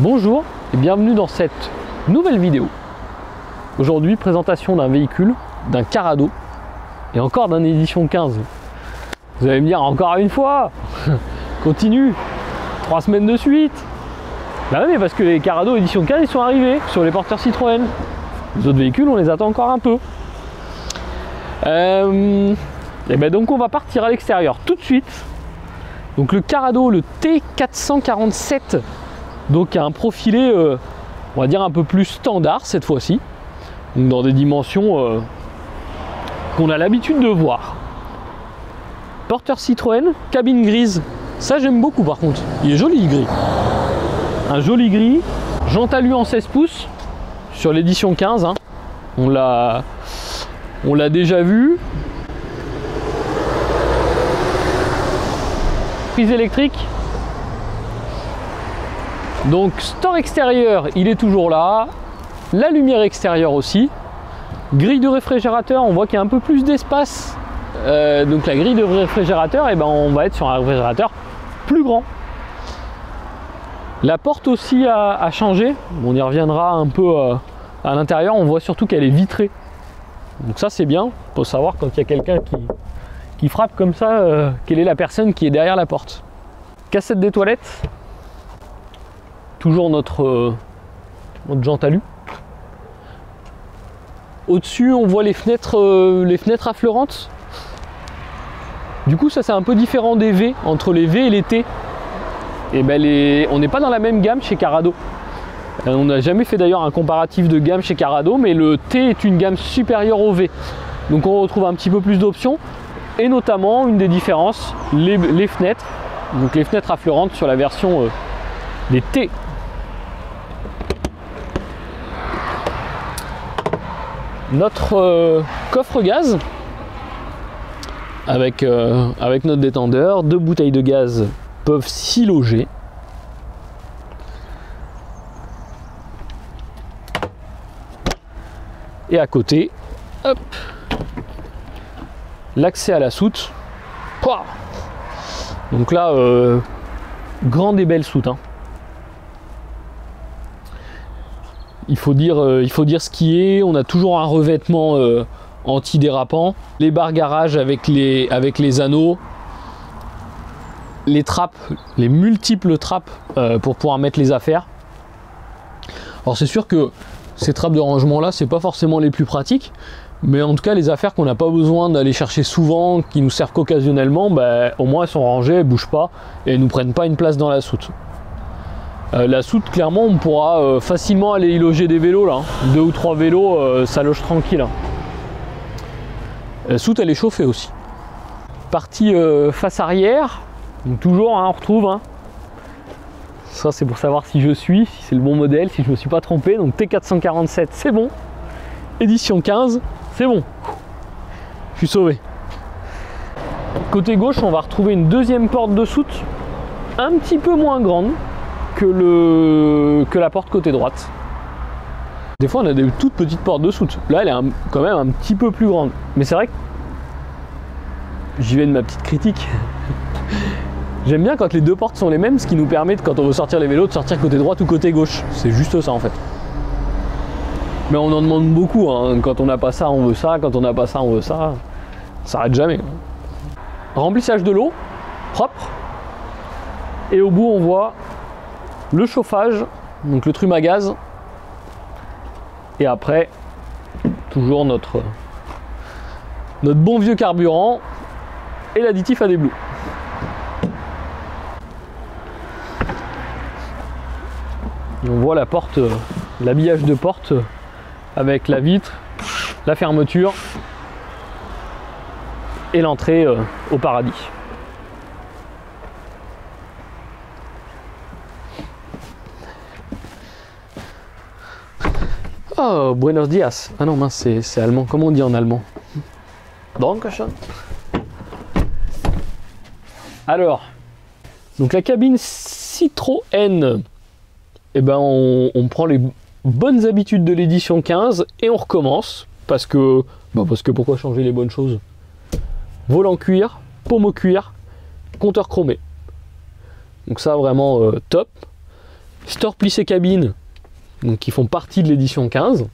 Bonjour et bienvenue dans cette nouvelle vidéo. Aujourd'hui, présentation d'un véhicule, d'un Carado et encore d'un édition 15. Vous allez me dire encore une fois, continue, 3 semaines de suite. Bah oui, mais parce que les Carado édition 15 ils sont arrivés sur les porteurs Citroën. Les autres véhicules on les attend encore un peu. Et ben donc on va partir à l'extérieur tout de suite. Donc le Carado, le T447, donc a un profilé on va dire un peu plus standard cette fois-ci, donc dans des dimensions qu'on a l'habitude de voir. Porteur Citroën, cabine grise, ça j'aime beaucoup par contre, il est joli gris. Un joli gris, jante alu en 16 pouces sur l'édition 15, hein. On l'a déjà vu. Prise électrique. Donc store extérieur, il est toujours là. La lumière extérieure aussi. Grille de réfrigérateur, on voit qu'il y a un peu plus d'espace. Donc la grille de réfrigérateur, et ben on va être sur un réfrigérateur plus grand. La porte aussi a changé. On y reviendra un peu à l'intérieur. On voit surtout qu'elle est vitrée. Donc ça c'est bien. Pour savoir quand il y a quelqu'un qui frappe comme ça, quelle est la personne qui est derrière la porte. Cassette des toilettes. Toujours notre jante alu. Au-dessus, on voit les fenêtres affleurantes. Du coup, ça c'est un peu différent des V, entre les V et les T. Et ben on n'est pas dans la même gamme chez Carado. On n'a jamais fait d'ailleurs un comparatif de gamme chez Carado, mais le T est une gamme supérieure au V. Donc on retrouve un petit peu plus d'options. Et notamment, une des différences, les fenêtres. Donc les fenêtres affleurantes sur la version des T. Notre coffre gaz avec notre détendeur, 2 bouteilles de gaz peuvent s'y loger. Et à côté, hop, l'accès à la soute. Pouah, donc là, grande et belle soute, hein. Il faut dire ce qui est. On a toujours un revêtement antidérapant. Les barres garage avec les anneaux. Les trappes, les multiples trappes pour pouvoir mettre les affaires. Alors c'est sûr que ces trappes de rangement là, c'est pas forcément les plus pratiques. Mais en tout cas, les affaires qu'on n'a pas besoin d'aller chercher souvent, qui nous servent qu'occasionnellement, bah, au moins elles sont rangées, elles bougent pas et elles nous prennent pas une place dans la soute. La soute, clairement, on pourra facilement aller y loger des vélos là. 2 ou 3 vélos, ça loge tranquille. La soute, elle est chauffée aussi. Partie face arrière, donc toujours, hein, on retrouve. Hein. Ça, c'est pour savoir si je suis, si c'est le bon modèle, si je me suis pas trompé. Donc T447, c'est bon. Édition 15, c'est bon. Je suis sauvé. Côté gauche, on va retrouver une deuxième porte de soute, un petit peu moins grande que la porte côté droite. Des fois on a des toutes petites portes de soute. Là elle est quand même un petit peu plus grande. Mais c'est vrai que j'y vais de ma petite critique. J'aime bien quand les deux portes sont les mêmes, ce qui nous permet, quand on veut sortir les vélos, de sortir côté droite ou côté gauche. C'est juste ça en fait. Mais on en demande beaucoup, hein. Quand on n'a pas ça on veut ça, quand on n'a pas ça on veut ça. Ça s'arrête jamais. Remplissage de l'eau, propre. Et au bout on voit le chauffage, donc le trume à gaz, et après toujours notre bon vieux carburant et l'additif AdBlue. On voit la porte, l'habillage de porte avec la vitre, la fermeture et l'entrée au paradis. Oh, buenos dias. Ah non, mince, c'est allemand. Comment on dit en allemand? Dankeschön. Alors, donc la cabine Citroën, eh ben on prend les bonnes habitudes de l'édition 15 et on recommence. Parce que pourquoi changer les bonnes choses? Volant cuir, pommeau cuir, compteur chromé. Donc ça vraiment top. Store plissé cabine, donc qui font partie de l'édition 15.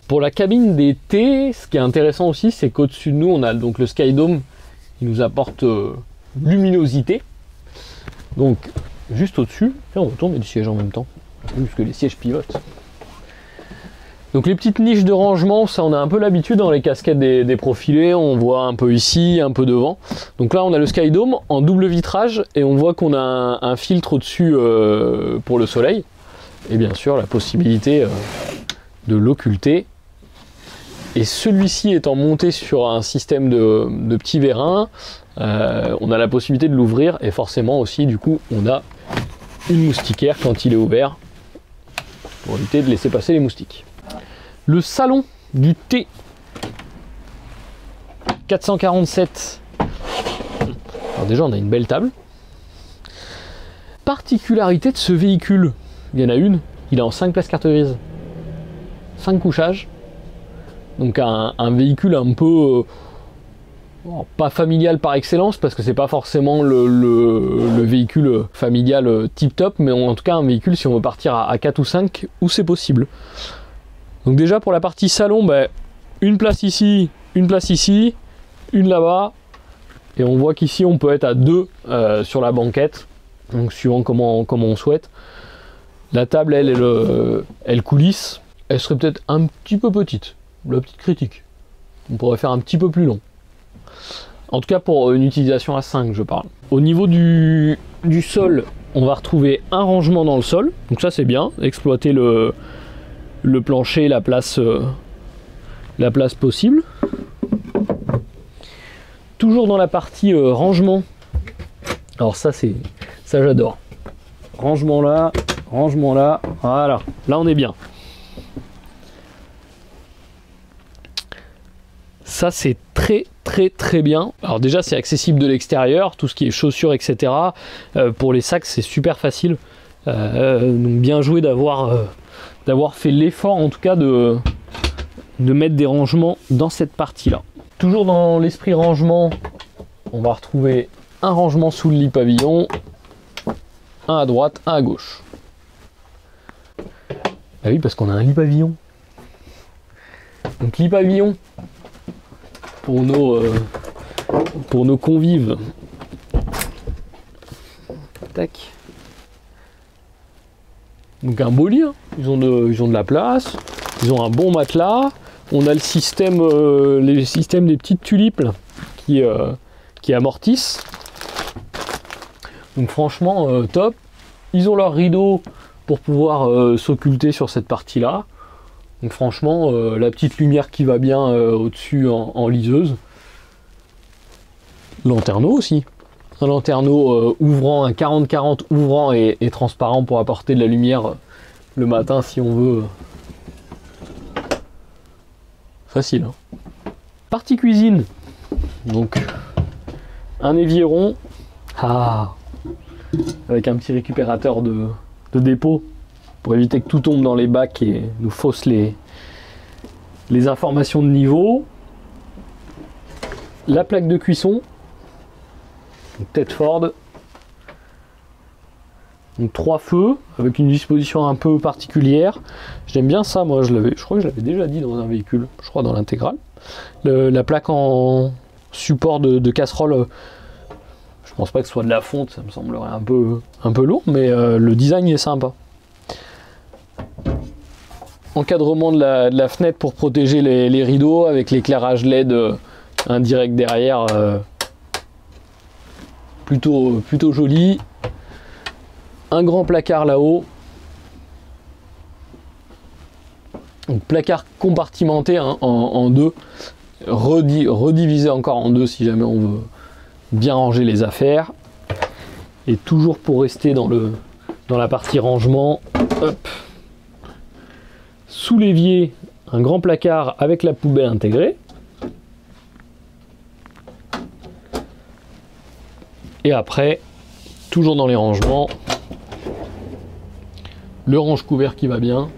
Pour la cabine d'été, ce qui est intéressant aussi, c'est qu'au-dessus de nous, on a donc le Skydome qui nous apporte luminosité. Donc, juste au-dessus, on va tourner du siège en même temps, puisque les sièges pivotent. Donc les petites niches de rangement, ça on a un peu l'habitude dans les casquettes des profilés, on voit un peu ici, un peu devant. Donc là on a le Skydome en double vitrage et on voit qu'on a un filtre au-dessus pour le soleil. Et bien sûr la possibilité de l'occulter. Et celui-ci étant monté sur un système de petits vérins, on a la possibilité de l'ouvrir et forcément aussi du coup on a une moustiquaire quand il est ouvert pour éviter de laisser passer les moustiques. Le salon du T 447. Alors déjà on a une belle table. Particularité de ce véhicule, il y en a une, il est en 5 places carte grise, 5 couchages. Donc un véhicule un peu pas familial par excellence parce que c'est pas forcément le véhicule familial tip top, mais en tout cas un véhicule si on veut partir à 4 ou 5 où c'est possible. Donc déjà pour la partie salon, une place ici, une là-bas, et on voit qu'ici on peut être à 2 sur la banquette, donc suivant comment on souhaite. La table elle coulisse, elle serait peut-être un petit peu petite, la petite critique. On pourrait faire un petit peu plus long. En tout cas pour une utilisation à 5 je parle. Au niveau du sol, on va retrouver un rangement dans le sol, donc ça c'est bien, exploiter le plancher, la place possible. Toujours dans la partie rangement. Alors ça j'adore. Rangement là, voilà. Là on est bien. Ça c'est très bien. Alors déjà c'est accessible de l'extérieur, tout ce qui est chaussures, etc. Pour les sacs c'est super facile. Donc bien joué d'avoir fait l'effort en tout cas de mettre des rangements dans cette partie là. Toujours dans l'esprit rangement, on va retrouver un rangement sous le lit pavillon, un à droite, un à gauche. Ah oui, parce qu'on a un lit pavillon. Donc lit pavillon pour nos convives. Tac. Donc un beau lit, hein. Ils ont de la place, ils ont un bon matelas. On a le système, les systèmes des petites tulipes là, qui amortissent. Donc franchement top. Ils ont leur rideau pour pouvoir s'occulter sur cette partie là. Donc franchement la petite lumière qui va bien au-dessus en liseuse. Lanterneau aussi. Un lanterneau ouvrant, un 40-40 ouvrant et transparent pour apporter de la lumière le matin si on veut. Facile. Hein. Partie cuisine. Donc un évier rond. Avec un petit récupérateur de dépôt pour éviter que tout tombe dans les bacs et nous fausse les informations de niveau. La plaque de cuisson. Tête Ford. Donc 3 feux avec une disposition un peu particulière. J'aime bien ça, moi je crois que je l'avais déjà dit dans un véhicule, je crois dans l'intégrale. La plaque en support de casserole, je pense pas que ce soit de la fonte, ça me semblerait un peu lourd, mais le design est sympa. Encadrement de la fenêtre pour protéger les rideaux avec l'éclairage LED indirect derrière. Plutôt joli. Un grand placard là-haut. Donc placard compartimenté hein, en deux. Redivisé encore en deux si jamais on veut bien ranger les affaires. Et toujours pour rester dans la partie rangement. Hop. Sous l'évier, un grand placard avec la poubelle intégrée. Et après, toujours dans les rangements, le range-couvert qui va bien.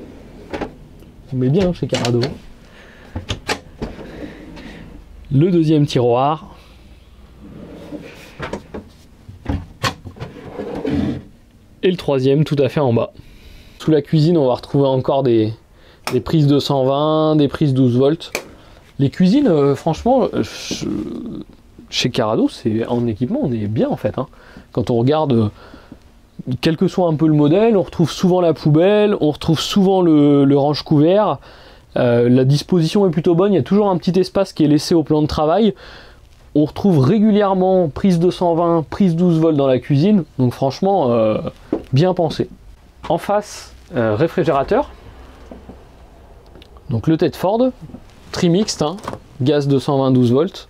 On met bien chez Carado. Le deuxième tiroir. Et le troisième tout à fait en bas. Sous la cuisine, on va retrouver encore des prises de 120, des prises 12 volts. Les cuisines, franchement, chez Carado, en équipement, on est bien en fait. Hein. Quand on regarde, quel que soit un peu le modèle, on retrouve souvent la poubelle, on retrouve souvent le range couvert. La disposition est plutôt bonne, il y a toujours un petit espace qui est laissé au plan de travail. On retrouve régulièrement prise 220, prise 12 volts dans la cuisine, donc franchement, bien pensé. En face, réfrigérateur. Donc le Tedford, trimixte, hein, gaz 220 12 volts.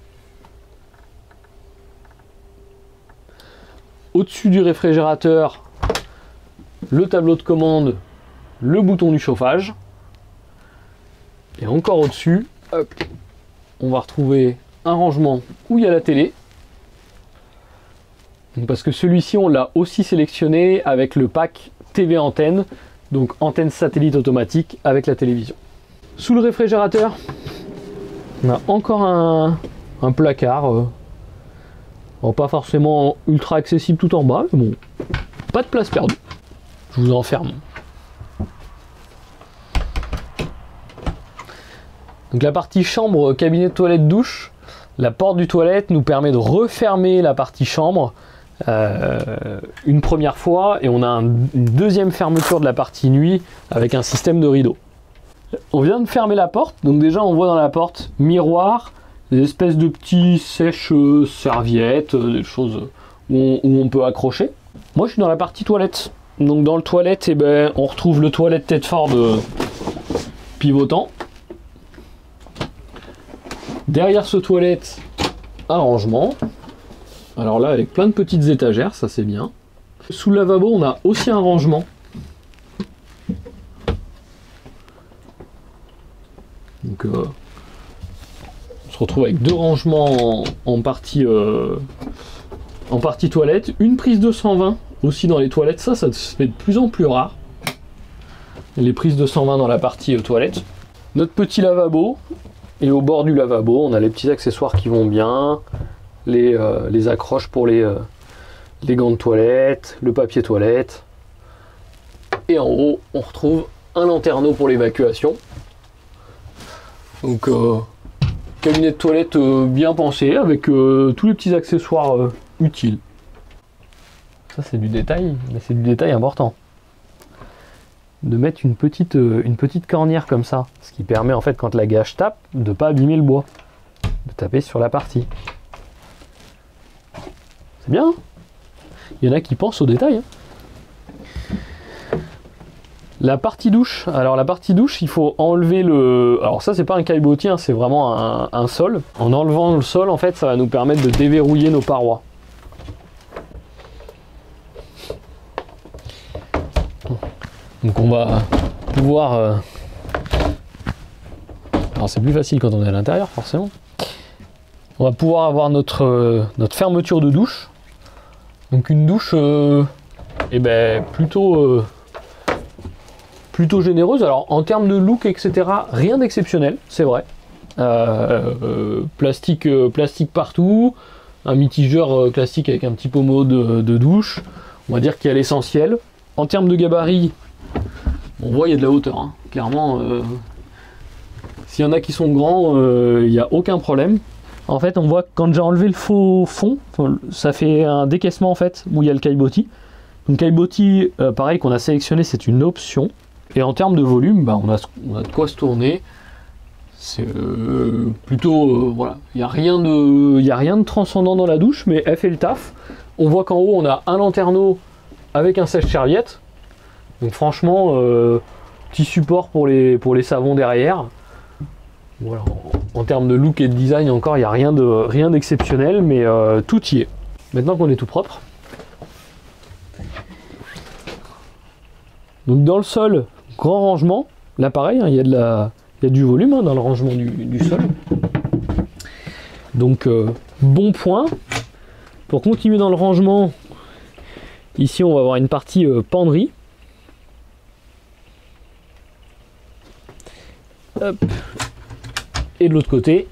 Au-dessus du réfrigérateur, le tableau de commande, le bouton du chauffage. Et encore au-dessus, on va retrouver un rangement où il y a la télé. Donc parce que celui-ci, on l'a aussi sélectionné avec le pack TV antenne, donc antenne satellite automatique avec la télévision. Sous le réfrigérateur, on a encore un placard. Bon, pas forcément ultra accessible tout en bas, mais bon, pas de place perdue. Je vous enferme. Donc la partie chambre, cabinet de toilette, douche, la porte du toilette nous permet de refermer la partie chambre une première fois, et on a une deuxième fermeture de la partie nuit avec un système de rideau. On vient de fermer la porte, donc déjà on voit dans la porte miroir, des espèces de petits sèche-serviettes, des choses où on peut accrocher. Moi je suis dans la partie toilette, donc dans le toilette, eh ben, on retrouve le toilette Tedford pivotant. Derrière ce toilette, un rangement. Alors là, avec plein de petites étagères, ça c'est bien. Sous le lavabo, on a aussi un rangement. Donc on se retrouve avec deux rangements en partie toilette. Une prise de 120 aussi dans les toilettes, ça se fait de plus en plus rare. Les prises de 120 dans la partie toilette. Notre petit lavabo. Et au bord du lavabo, on a les petits accessoires qui vont bien, les accroches pour les gants de toilette, le papier toilette. Et en haut, on retrouve un lanterneau pour l'évacuation. Donc, cabinet de toilette bien pensé, avec tous les petits accessoires utiles. Ça, c'est du détail, mais c'est du détail important. De mettre une petite cornière comme ça, ce qui permet en fait quand la gâche tape de ne pas abîmer le bois, de taper sur la partie. C'est bien, hein. Il y en a qui pensent au détail. Hein. La partie douche, alors la partie douche, il faut enlever le... Alors ça c'est pas un caillebotis, hein, c'est vraiment un sol. En enlevant le sol, en fait, ça va nous permettre de déverrouiller nos parois. Donc on va pouvoir... Alors c'est plus facile quand on est à l'intérieur forcément. On va pouvoir avoir notre fermeture de douche. Donc une douche eh ben, plutôt généreuse. Alors en termes de look, etc., rien d'exceptionnel, c'est vrai. Plastique partout, un mitigeur classique avec un petit pommeau de douche. On va dire qu'il y a l'essentiel. En termes de gabarit, on voit il y a de la hauteur, hein. Clairement. S'il y en a qui sont grands, il n'y a aucun problème. En fait, on voit que quand j'ai enlevé le faux fond, ça fait un décaissement en fait où il y a le caillebotis. Donc caillebotis, pareil, qu'on a sélectionné, c'est une option. Et en termes de volume, bah, on a de quoi se tourner. C'est plutôt voilà, il n'y a rien de transcendant dans la douche, mais elle fait le taf. On voit qu'en haut, on a un lanterneau avec un sèche-serviette. Donc franchement, petit support pour les savons derrière. Voilà. En termes de look et de design encore, il n'y a rien d'exceptionnel, mais tout y est. Maintenant qu'on est tout propre. Donc dans le sol, grand rangement. Là pareil, hein, il y a du volume hein, dans le rangement du sol. Donc bon point. Pour continuer dans le rangement, ici on va avoir une partie penderie. Hop. Et de l'autre côté,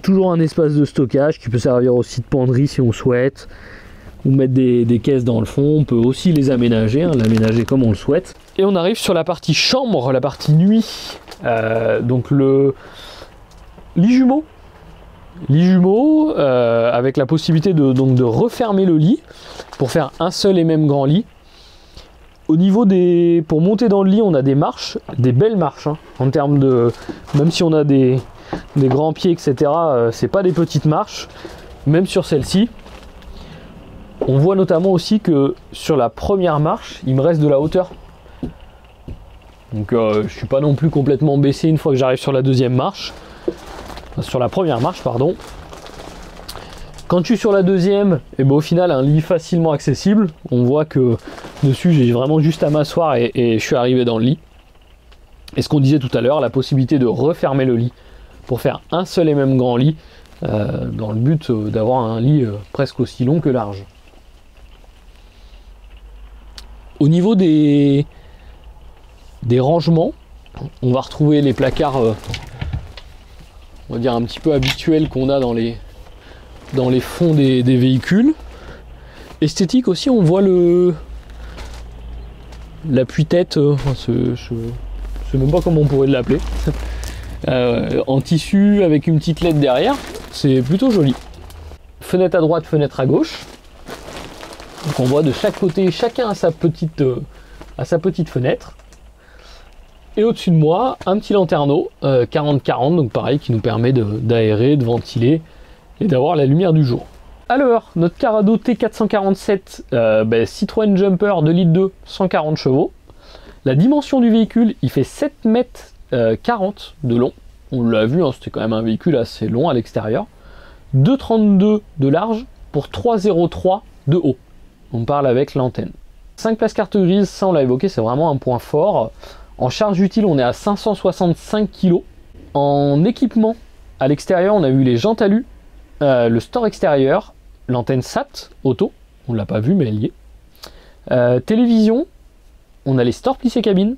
toujours un espace de stockage qui peut servir aussi de penderie si on souhaite. ou mettre des caisses dans le fond. On peut aussi les aménager, hein, l'aménager comme on le souhaite. Et on arrive sur la partie chambre, la partie nuit. Donc le lit jumeau. Lit jumeau avec la possibilité de refermer le lit pour faire un seul et même grand lit. Au niveau pour monter dans le lit, on a des marches, des belles marches, hein, en termes de, même si on a des grands pieds, etc. C'est pas des petites marches, même sur celle-ci. On voit notamment aussi que sur la première marche, il me reste de la hauteur. Donc je suis pas non plus complètement baissé une fois que j'arrive sur la deuxième marche, sur la première marche, pardon. Quand je suis sur la deuxième, et ben au final un lit facilement accessible. On voit que dessus j'ai vraiment juste à m'asseoir et je suis arrivé dans le lit. Et ce qu'on disait tout à l'heure, la possibilité de refermer le lit pour faire un seul et même grand lit, dans le but d'avoir un lit presque aussi long que large. Au niveau des rangements, on va retrouver les placards, on va dire un petit peu habituels qu'on a dans les fonds des véhicules. Esthétique aussi, on voit l'appui-tête, je sais même pas comment on pourrait l'appeler, en tissu avec une petite LED derrière, c'est plutôt joli. Fenêtre à droite, fenêtre à gauche. Donc on voit de chaque côté, chacun a sa petite fenêtre. Et au-dessus de moi, un petit lanterneau 40-40, donc pareil, qui nous permet d'aérer, de ventiler et d'avoir la lumière du jour. Alors, notre Carado T447 Citroën Jumper 2 litres 2, 140 chevaux. La dimension du véhicule, il fait 7 mètres 40 de long. On l'a vu, hein, c'était quand même un véhicule assez long à l'extérieur. 2,32 de large pour 3,03 de haut. On parle avec l'antenne. 5 places carte grise, ça on l'a évoqué, c'est vraiment un point fort. En charge utile, on est à 565 kg. En équipement, à l'extérieur, on a vu les jantes alu, le store extérieur, l'antenne SAT auto, on ne l'a pas vu mais elle y est. Télévision, on a les stores plissés cabine,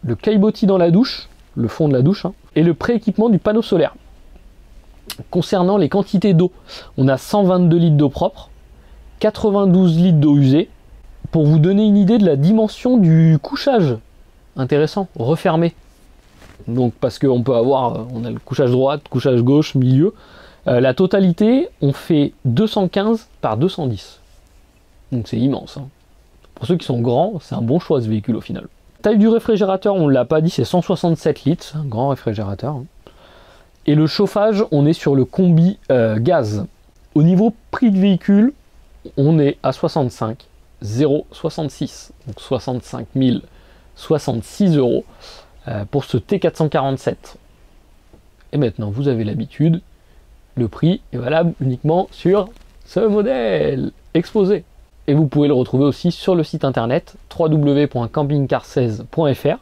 le caillebotis dans la douche, le fond de la douche, hein, et le pré-équipement du panneau solaire. Concernant les quantités d'eau, on a 122 litres d'eau propre, 92 litres d'eau usée. Pour vous donner une idée de la dimension du couchage, intéressant, refermé. Donc parce qu'on peut avoir, on a le couchage droite, couchage gauche, milieu. La totalité, on fait 215 par 210. Donc c'est immense. Hein. Pour ceux qui sont grands, c'est un bon choix ce véhicule au final. Taille du réfrigérateur, on ne l'a pas dit, c'est 167 litres, un grand réfrigérateur. Hein. Et le chauffage, on est sur le combi gaz. Au niveau prix de véhicule, on est à 65 066, donc 65 066 € pour ce T447. Et maintenant, vous avez l'habitude, le prix est valable uniquement sur ce modèle exposé. Et vous pouvez le retrouver aussi sur le site internet www.campingcar16.fr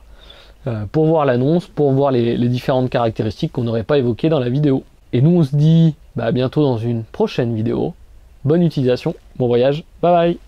pour voir l'annonce, pour voir les différentes caractéristiques qu'on n'aurait pas évoquées dans la vidéo. Et nous, on se dit à bientôt dans une prochaine vidéo. Bonne utilisation, bon voyage, bye bye.